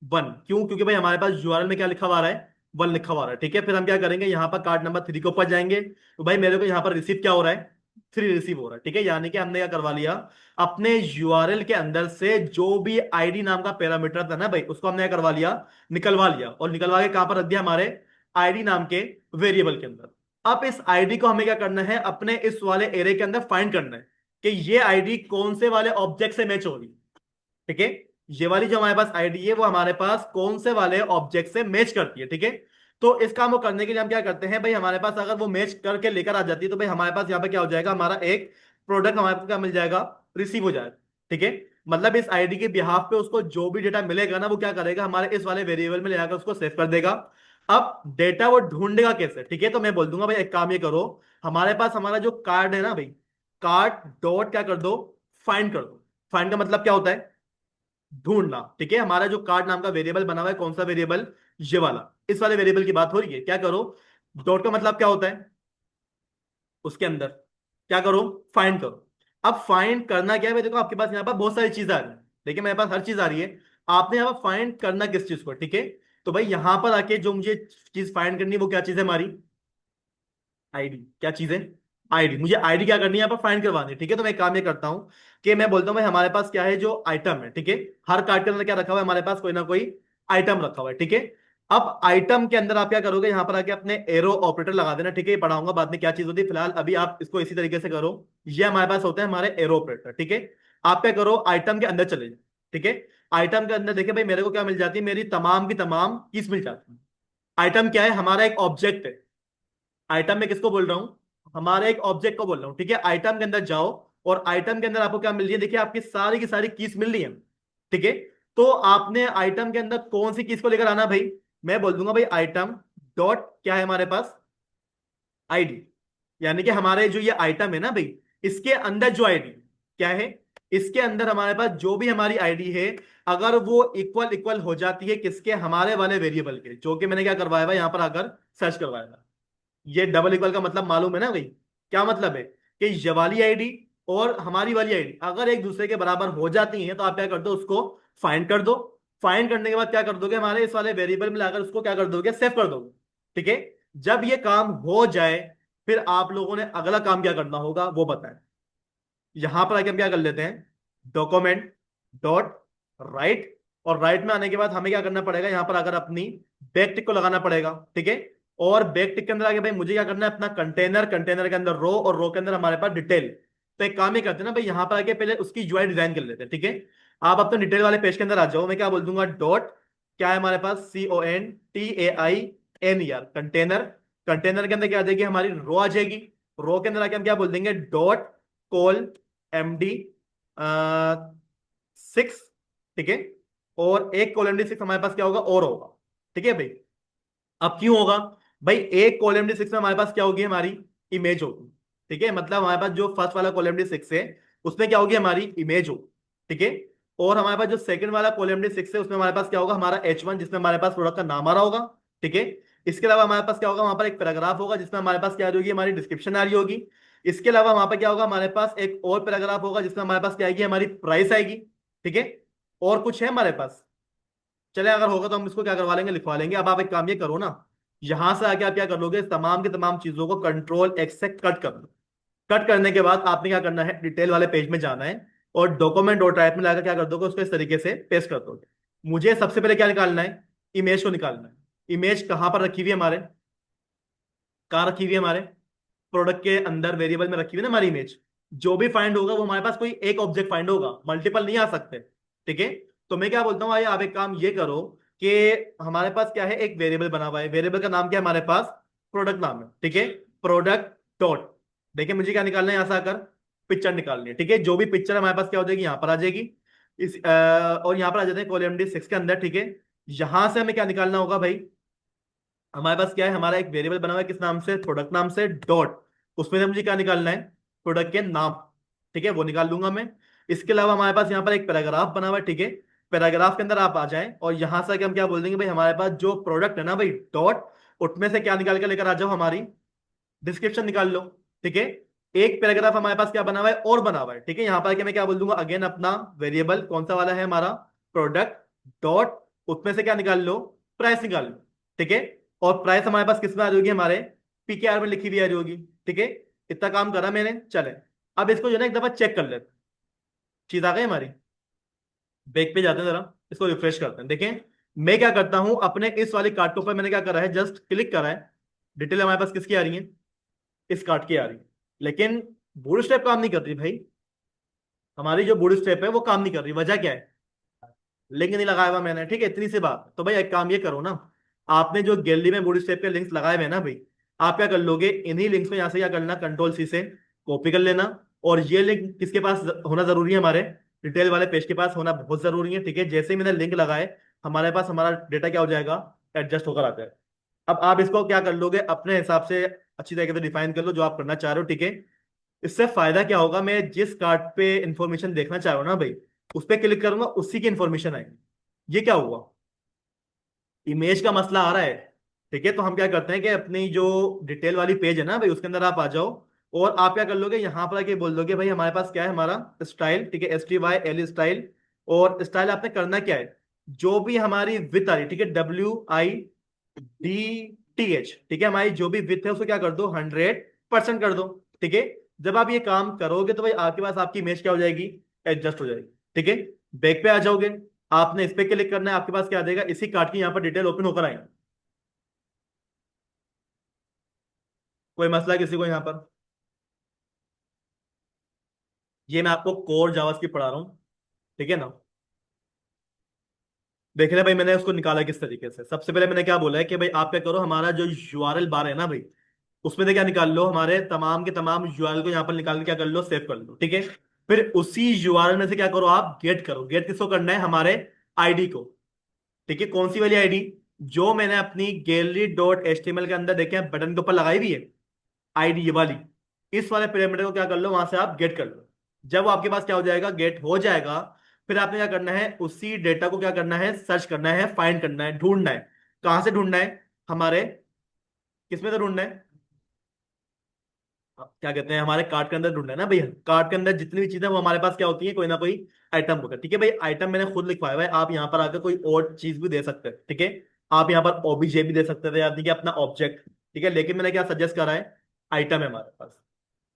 1। क्यों, क्योंकि भाई हमारे पास यूआरएल में क्या लिखा हुआ आ रहा है, 1 लिखा हुआ आ रहा है, ठीक है। फिर हम क्या करेंगे, यहाँ पर कार्ड नंबर 3 के ऊपर जाएंगे, तो भाई मेरे को यहाँ पर रिसीव क्या हो रहा है, 3 रिसीव हो रहा है, ठीक है। यानी कि हमने क्या करवा लिया, अपने यूआरएल के अंदर से जो भी ID नाम का पैरामीटर था ना भाई, उसको हमने क्या करवा लिया, निकलवा लिया, और निकलवा के कहां पर रख दिया, हमारे ID नाम के वेरिएबल के अंदर। अब इस ID को हमें क्या करना है, अपने इस वाले एरे के अंदर फाइंड करना है कि ये ID कौन से वाले ऑब्जेक्ट से मैच हो रही है, ठीक है। ये वाली जो हमारे पास ID है, वो हमारे पास कौन से वाले ऑब्जेक्ट से मैच करती है, ठीक है। तो इस काम को करने के लिए हम क्या करते हैं भाई, हमारे पास अगर वो मैच करके लेकर आ जाती है, तो भाई हमारे पास यहाँ पे क्या हो जाएगा, हमारा एक प्रोडक्ट हमारे पास क्या मिल जाएगा, रिसीव हो जाएगा, ठीक है। मतलब इस ID के बिहाफ पे उसको जो भी डेटा मिलेगा ना, वो क्या करेगा, हमारे इस वाले वेरिएबल में ले जाकर उसको सेव कर देगा। अब डेटा वो ढूंढेगा कैसे, ठीक है। तो मैं बोल दूंगा भाई एक काम ये करो, हमारे पास हमारा जो कार्ड है ना भाई, कार्ड डॉट क्या कर दो, फाइंड कर दो। फाइंड का मतलब क्या होता है, ढूंढना, ठीक है। हमारा जो कार्ड नाम का वेरिएबल बना हुआ है, कौन सा वेरिएबल, ये वाला, इस वाले वेरिएबल की बात हो रही है। क्या करो, डॉट का मतलब क्या होता है, उसके अंदर क्या करो, फाइंड करो। अब फाइंड करना क्या है भाई, देखो आपके पास यहाँ पर बहुत सारी चीजें आ रही है, देखिए मेरे पास हर चीज आ रही है। आपने यहाँ पर फाइंड करना किस चीज को, ठीक है। तो भाई यहाँ पर आके जो मुझे चीज फाइंड करनी है वो क्या चीज है हमारी, आईडी। क्या चीज है, आईडी। मुझे आईडी क्या करनी है, यहाँ पर फाइंड करवानी है, ठीक है। तो मैं एक काम ये करता हूँ कि मैं बोलता हूँ भाई हमारे पास क्या है, जो आइटम है, ठीक है। हर कार्ड के अंदर क्या रखा हुआ है हमारे पास, कोई ना कोई आइटम रखा हुआ है, ठीक है। अब आइटम के अंदर आप क्या करोगे, यहाँ पर आके अपने एरो ऑपरेटर लगा देना, ठीक है। ये पढ़ाऊंगा बाद में क्या चीज होती है, फिलहाल अभी आप इसको इसी तरीके से करो। ये हमारे पास होते हैं हमारे एरो ऑपरेटर, ठीक है। आप क्या करो, आइटम के अंदर चले जाओ, ठीक है। आइटम के अंदर देखिए भाई मेरे को क्या मिल जाती है, मेरी तमाम की तमाम कीज मिल जाती है। आइटम क्या है, हमारा एक ऑब्जेक्ट है। आइटम में किसको बोल रहा हूं, हमारे एक ऑब्जेक्ट को बोल रहा हूं, ठीक है। आइटम के अंदर जाओ, और आइटम के अंदर आपको क्या मिल रही है, देखिए आपकी सारी की सारी कीज मिल रही है, ठीक है। तो आपने आइटम के अंदर कौन सी कीज को लेकर आना भाई, मैं बोल दूंगा भाई आइटम डॉट क्या है हमारे पास, आईडी। यानी कि हमारे जो ये आइटम है ना भाई, इसके अंदर जो आईडी क्या है, इसके अंदर हमारे पास जो भी हमारी आईडी है, अगर वो इक्वल इक्वल हो जाती है किसके, हमारे वाले वेरिएबल के, जो कि मैंने क्या करवाया हुआ यहां पर आकर सर्च करवाया था। ये डबल इक्वल का मतलब मालूम है ना भाई, क्या मतलब है, कि ये वाली आईडी और हमारी वाली आईडी अगर एक दूसरे के बराबर हो जाती हैं, तो आप क्या कर दो, उसको फाइंड कर दो। फाइंड करने के बाद क्या कर दोगे, हमारे इस वाले वेरिएबल में लाकर उसको क्या कर दोगे, सेव कर दोगे, ठीक है। जब ये काम हो जाए, फिर आप लोगों ने अगला काम क्या करना होगा वो बताएं। यहां पर आके हम क्या कर लेते हैं, डॉक्यूमेंट डॉट राइट, और राइट में आने के बाद हमें क्या करना पड़ेगा, यहां पर अगर अपनी बैक टिक को लगाना पड़ेगा, ठीक है। और बैक टिक के अंदर आगे भाई मुझे क्या करना है, अपना कंटेनर, कंटेनर के अंदर रो, और रो के अंदर हमारे पास डिटेल। तो एक काम ही करते हैं ना भाई, यहां पर आके पहले उसकी यूआई डिजाइन कर लेते हैं, ठीक है। आप अपने डिटेल वाले पेज के अंदर आ जाओ, मैं क्या बोल दूंगा, डॉट क्या है हमारे पास, CONTAINER, कंटेनर। कंटेनर के अंदर क्या आ जाएगी, हमारी रो आ जाएगी। रो के अंदर आके हम क्या बोल देंगे, डॉट कोल MD 6, ठीक है। और एक कोल MD 6 हमारे पास क्या होगा, और होगा, ठीक है भाई। अब क्यों होगा भाई, एक कोल MD 6 में हमारे पास क्या होगी, हमारी इमेज होगी, ठीक है। मतलब हमारे पास जो फर्स्ट वाला कोल MD 6 है, उसमें क्या होगी, हमारी इमेज होगी, ठीक है। और हमारे पास जो सेकंड वाला कोल MD 6 है, उसमें हमारे पास क्या होगा, हमारा H1, जिसमें हमारे पास प्रोडक्ट का नाम आ रहा होगा, ठीक है। इसके अलावा हमारे पास क्या होगा, वहां पर एक पैराग्राफ होगा जिसमें हमारे पास क्या आ रही होगी, हमारी डिस्क्रिप्शन आ रही होगी। इसके अलावा वहां पर क्या होगा, हमारे पास एक और पैराग्राफ होगा जिसमें हमारे पास क्या आएगी, हमारी प्राइस आएगी, ठीक है। और कुछ है हमारे पास, चले अगर होगा तो हम इसको क्या करवा लेंगे, लिखवा लेंगे। अब आप एक काम ये करो ना, यहां से आके आप क्या कर लोगे, तमाम की तमाम चीजों को Ctrl+X से कट कर लो। कट करने के बाद आपने क्या करना है, डिटेल वाले पेज में जाना है, और डॉक्यूमेंट डॉट टाइप में लाकर क्या कर दोगे, उसको इस तरीके से पेस्ट कर दोगे। मुझे सबसे पहले क्या निकालना है, इमेज को निकालना है। इमेज कहां पर रखी हुई है हमारे, कहाँ रखी हुई है हमारे प्रोडक्ट के अंदर, वेरिएबल में रखी हुई है ना हमारी इमेज। जो भी फाइंड होगा वो हमारे पास कोई एक ऑब्जेक्ट फाइंड होगा, मल्टीपल नहीं आ सकते, ठीक है। तो मैं क्या बोलता हूँ, आइए आप एक काम ये करो कि हमारे पास क्या है, एक वेरिएबल बना हुआ है, वेरिएबल का नाम क्या है हमारे पास, प्रोडक्ट नाम है, ठीक है। प्रोडक्ट डॉट, देखिए मुझे क्या निकालना है, यहां से आकर पिक्चर निकालनी है, ठीक है। जो भी पिक्चर हमारे पास क्या हो जाएगी, यहाँ पर आ जाएगी। और यहाँ पर आ जाते हैं कोल MD 6 के अंदर, ठीक है। यहां से हमें क्या निकालना होगा भाई, हमारे पास क्या है, हमारा एक वेरिएबल बना हुआ है किस नाम से, प्रोडक्ट नाम से, डॉट, उसमें से मुझे क्या निकालना है, प्रोडक्ट के नाम, ठीक है, वो निकाल लूंगा मैं। इसके अलावा हमारे पास यहाँ पर एक पैराग्राफ बना हुआ है, ठीक है। पैराग्राफ के अंदर आप आ जाएं, और यहां से हम क्या बोल देंगे भाई, हमारे पास जो प्रोडक्ट है ना भाई, डॉट, उसमें से क्या निकाल के लेकर आ जाओ, हमारी डिस्क्रिप्शन निकाल लो, ठीक है। एक पैराग्राफ हमारे पास क्या बना हुआ है, और बना हुआ है, ठीक है। यहां पर आके मैं क्या बोल दूंगा, अगेन अपना वेरिएबल कौन सा वाला है हमारा, प्रोडक्ट डॉट, उसमें से क्या निकाल लो, प्राइस निकाल लो, ठीक है। और प्राइस हमारे पास किस में आ रही होगी, हमारे PKR में लिखी हुई आ रही होगी, ठीक है। इतना काम करा मैंने, चले। अब इसको जो है ना एक दफा चेक कर लेते, चीज आ गई हमारी। बैक पे जाते हैं जरा, इसको रिफ्रेश करते हैं, देखें। मैं क्या करता हूं, अपने इस वाली कार्ड के ऊपर मैंने क्या करा है, जस्ट क्लिक करा है। डिटेल हमारे पास किसकी आ रही है, इस कार्ड की आ रही है। लेकिन बूट स्टेप काम नहीं कर रही भाई, हमारी जो बूट स्टेप है वो काम नहीं कर रही, वजह क्या है, लिंक नहीं लगाया हुआ मैंने, ठीक है, इतनी सी बात। तो भाई एक काम ये करो ना, आपने जो गैलरी में बूट स्टेप के लिंक्स लगाए हुए हैं ना भाई, आप क्या कर लोगे, इन्हीं लिंक्स को यहाँ से क्या करना, Ctrl+C से कॉपी कर लेना। और ये लिंक किसके पास होना जरूरी है, हमारे डिटेल वाले पेज के पास होना बहुत जरूरी है, ठीक है। जैसे ही मैंने लिंक लगाए, हमारे पास हमारा डेटा क्या हो जाएगा, एडजस्ट होकर आता है। अब आप इसको क्या कर लोगे, अपने हिसाब से अच्छी तरीके से डिफाइन कर लो जो आप करना चाह रहे हो, ठीक है। इससे फायदा क्या होगा, मैं जिस कार्ड पे इंफॉर्मेशन देखना चाह रहा हूँ ना भाई, उस पर क्लिक करूंगा, उसी की इंफॉर्मेशन आएगी। ये क्या हुआ, इमेज का मसला आ रहा है। ठीक है, तो हम क्या करते हैं कि अपनी जो डिटेल वाली पेज है ना भाई, उसके अंदर आप आ जाओ। और आप क्या कर लोगे, यहाँ पर आके बोल दोगे भाई हमारे पास क्या है, हमारा स्टाइल। ठीक है, STYL स्टाइल। और स्टाइल आपने करना क्या है, जो भी हमारी विथ आ रही है, ठीक है, WIDTH, ठीक है, हमारी जो भी विथ है उसको क्या कर दो, 100% कर दो। ठीक है, जब आप ये काम करोगे तो भाई आपके पास आपकी इमेज क्या हो जाएगी, एडजस्ट हो जाएगी। ठीक है, बैक पे आ जाओगे, आपने इस पे क्लिक करना है, आपके पास क्या आ जाएगा, इसी कार्ड की यहाँ पर डिटेल ओपन होकर आएगी। कोई मसला है किसी को यहाँ पर? ये मैं आपको कोर जावास्क्रिप्ट पढ़ा रहा हूँ। ठीक है ना। देख रहे भाई, मैंने उसको निकाला किस तरीके से। सबसे पहले मैंने क्या बोला है कि भाई आप क्या करो, हमारा जो यूआरएल बार है ना भाई, उसमें से क्या निकाल लो, हमारे तमाम के तमाम यूआरएल को यहाँ पर निकाल के क्या कर लो, सेव कर लो। ठीक है, फिर उसी यूआरएल में से क्या करो, आप गेट करो। गेट किसको करना है, हमारे आईडी को। ठीक है, कौन सी वाली आईडी, जो मैंने अपनी गैलरी.html के अंदर देखे बटन के ऊपर लगाई हुई है आईडी, ये वाली। इस वाले पैरामीटर को क्या कर लो, वहां से आप गेट कर लो। जब वो आपके पास क्या हो जाएगा, गेट हो जाएगा, फिर आपने क्या करना है, उसी डेटा को क्या करना है, सर्च करना है, फाइंड करना है, ढूंढना है। कहां से ढूंढना है, हमारे किसमें से ढूंढना है, क्या कहते हैं, हमारे कार्ट के अंदर ढूंढना है ना भैया। कार्ट के अंदर जितनी भी चीजें वो हमारे पास क्या होती है, कोई ना कोई आइटम होगा। ठीक है भाई, आइटम मैंने खुद लिखवाया हुआ है, आप यहाँ पर आकर कोई और चीज भी दे सकते हैं। ठीक है, आप यहाँ पर OBJ भी दे सकते थे, यानी कि अपना ऑब्जेक्ट। ठीक है, लेकिन मैंने क्या सजेस्ट करा है, आइटम है हमारे पास।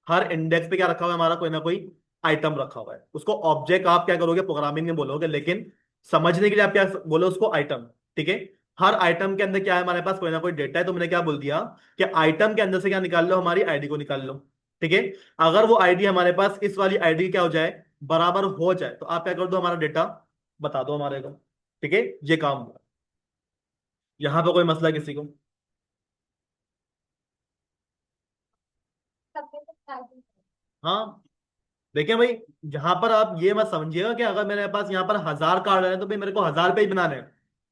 हर इंडेक्स पे क्या रखा हुआ है, हमारा कोई ना कोई आइटम रखा हुआ है। उसको ऑब्जेक्ट आप क्या करोगे, प्रोग्रामिंग में बोलोगे, लेकिन समझने के लिए आप क्या बोलो, उसको आइटम। ठीक है, हर आइटम के अंदर क्या है, हमारे पास कोई ना कोई डेटा है। तो मैंने क्या बोल दिया कि आइटम के अंदर से क्या निकाल लो, हमारी आईडी को निकाल लो। ठीक है, अगर वो आईडी हमारे पास इस वाली आईडी क्या हो जाए, बराबर हो जाए, तो आप क्या कर दो, हमारा डेटा बता दो हमारे को। ठीक है, ये काम हुआ। यहाँ पे कोई मसला किसी को? हाँ, देखिए भाई, यहाँ पर आप ये मत समझिएगा कि अगर मेरे पास यहाँ पर 1000 कार्ड है तो भाई मेरे को 1000 पेज बनाने हैं।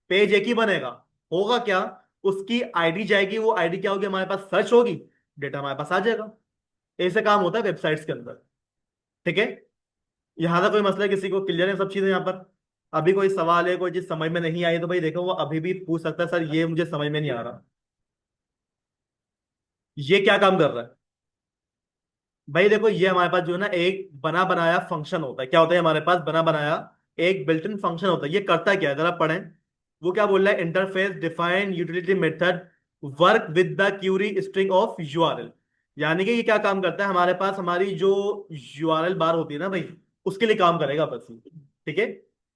पेज एक ही बनेगा। होगा क्या, उसकी आईडी जाएगी, वो आईडी क्या होगी, हमारे पास सर्च होगी, डेटा हमारे पास आ जाएगा। ऐसे काम होता है वेबसाइट्स के अंदर। ठीक है, यहाँ तक कोई मसला है किसी को, क्लियर है सब चीजें यहाँ पर? अभी कोई सवाल है, कोई चीज समझ में नहीं आई, तो भाई देखो वो अभी भी पूछ सकता है, सर ये मुझे समझ में नहीं आ रहा। ये क्या काम कर रहा है भाई, देखो ये हमारे पास जो है ना, एक बना बनाया फंक्शन होता है। क्या होता है, हमारे पास बना बनाया एक बिल्ट इन फंक्शन होता है। ये करता क्या है, जरा पढ़ें। वो क्या बोल रहा है, interface define utility method work with the query string of URL. यानी कि ये क्या काम करता है, हमारे पास हमारी जो यूआरएल बार होती है ना भाई, उसके लिए काम करेगा बस ये। ठीक है,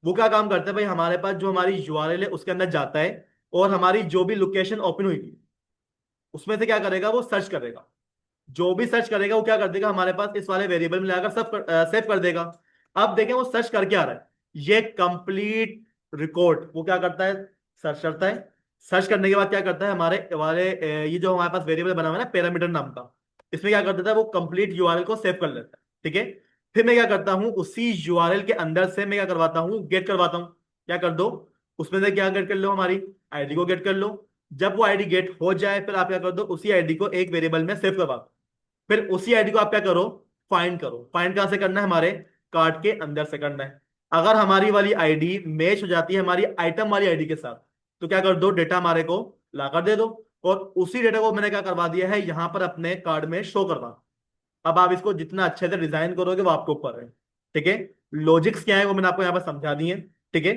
वो क्या काम करता है भाई, हमारे पास जो हमारी यूआरएल है उसके अंदर जाता है, और हमारी जो भी लोकेशन ओपन हुई थी उसमें से क्या करेगा, वो सर्च करेगा। जो भी सर्च करेगा वो क्या कर देगा, हमारे पास इस वाले वेरिएबल में लाकर सब सेव कर देगा। अब देखें वो सर्च करके आ रहा है, ये कंप्लीट रिकॉर्ड वो क्या करता है, सर्च करता है। सर्च करने के बाद क्या करता है, हमारे वाले ये जो हमारे पास वेरिएबल बना हुआ है ना, पैरामीटर नाम का, इसमें क्या कर देता है, वो कंप्लीट यूआरएल को सेव कर लेता है। ठीक है, फिर मैं क्या करता हूँ, उसी यूआरएल के अंदर से मैं क्या करवाता हूँ, गेट करवाता हूँ। क्या कर दो, उसमें से क्या गेट कर लो, हमारी आईडी को गेट कर लो। जब वो आईडी गेट हो जाए, फिर आप क्या कर दो, उसी आईडी को एक वेरिएबल में सेव करवा दो। फिर उसी आईडी को आप क्या करो, फाइंड करो। फाइंड कहां से करना है, हमारे कार्ड के अंदर से करना है। अगर हमारी वाली आईडी मैच हो जाती है हमारी आइटम वाली आईडी के साथ, तो क्या कर दो, डेटा हमारे को ला कर दे दो। और उसी डेटा को मैंने क्या करवा दिया है, यहां पर अपने कार्ड में शो करवा। अब आप इसको जितना अच्छे से डिजाइन करोगे वो आपके ऊपर है। ठीक है, लॉजिक्स क्या है वो मैंने आपको यहाँ पर समझा दिए। ठीक है,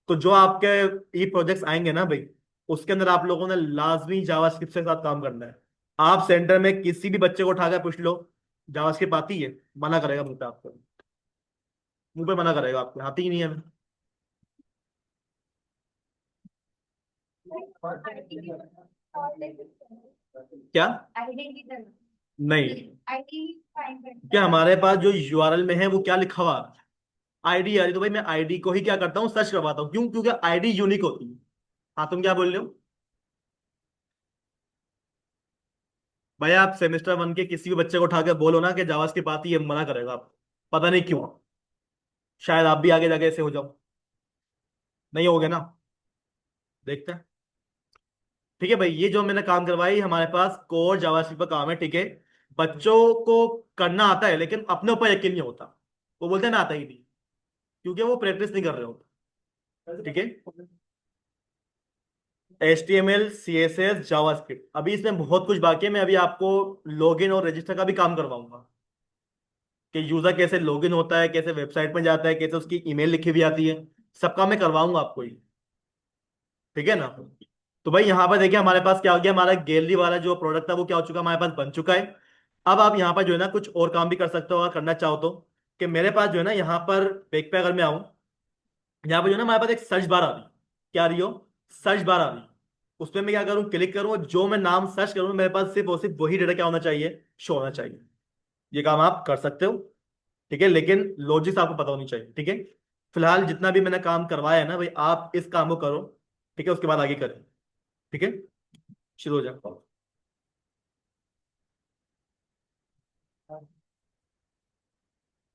तो जो आपके ई प्रोजेक्ट्स आएंगे ना भाई, उसके अंदर आप लोगों ने लाजमी जावास्क्रिप्ट के साथ काम करना है। आप सेंटर में किसी भी बच्चे को उठाकर पूछ लो, जावास्क्रिप्ट आती है, मना करेगा मुंह पे आपको, मुंह पे मना करेगा आपको, आती ही नहीं है। क्या? नहीं, क्या हमारे पास जो यूआरएल में है वो क्या लिखा हुआ है, आईडी आ रही, तो भाई मैं आईडी को ही क्या करता हूँ, सर्च करवाता हूँ। क्यों? क्योंकि आईडी यूनिक होती है। हाँ, तुम क्या बोल रहे हो? भाई आप सेमेस्टर 1 के किसी भी बच्चे को उठा के बोलो ना कि जावास्क्रिप्ट आती है, मना करेगा आप। पता नहीं क्यों, शायद आप भी आगे जाके ऐसे हो जाओ। नहीं होगे ना, देखते हैं। ठीक है भाई, ये जो मैंने काम करवाई, हमारे पास कोर जावास्क्रिप्ट का काम है। ठीक है, बच्चों को करना आता है लेकिन अपने ऊपर यकीन नहीं होता, वो बोलते हैं ना आता ही नहीं, क्योंकि वो प्रैक्टिस नहीं कर रहे होते। ठीक है। HTML CSS जावास्क्रिप्ट, अभी इसमें बहुत कुछ बाकी है। मैं अभी आपको लॉगिन और रजिस्टर का भी काम करवाऊंगा कि यूजर कैसे लॉगिन होता है, कैसे वेबसाइट में जाता है, कैसे उसकी ईमेल लिखी हुई आती है, सब काम मैं करवाऊंगा आपको ही। ठीक है ना। तो भाई यहाँ पर देखिए हमारे पास क्या हो गया, हमारा गैलरी वाला जो प्रोडक्ट था वो क्या हो चुका है, हमारे पास बन चुका है। अब आप यहाँ पर जो है ना कुछ और काम भी कर सकते हो अगर करना चाहो तो, कि मेरे पास जो है ना यहाँ पर बैक पे अगर मैं आऊँ, यहाँ पर जो है ना हमारे पास एक सर्च बार आ रही, क्या आ रही हो, सर्च बार आ रही। उसमें मैं क्या करूँ, क्लिक करूँ, और जो मैं नाम सर्च करूँ मेरे पास सिर्फ और सिर्फ वही डेटा क्या होना चाहिए, शो होना चाहिए। ये काम आप कर सकते हो। ठीक है, लेकिन लॉजिक्स आपको पता होनी चाहिए। ठीक है। फिलहाल जितना भी मैंने काम करवाया है ना भाई, आप इस काम को करो। ठीक है, उसके बाद आगे करें। ठीक है, शुरू हो जाए।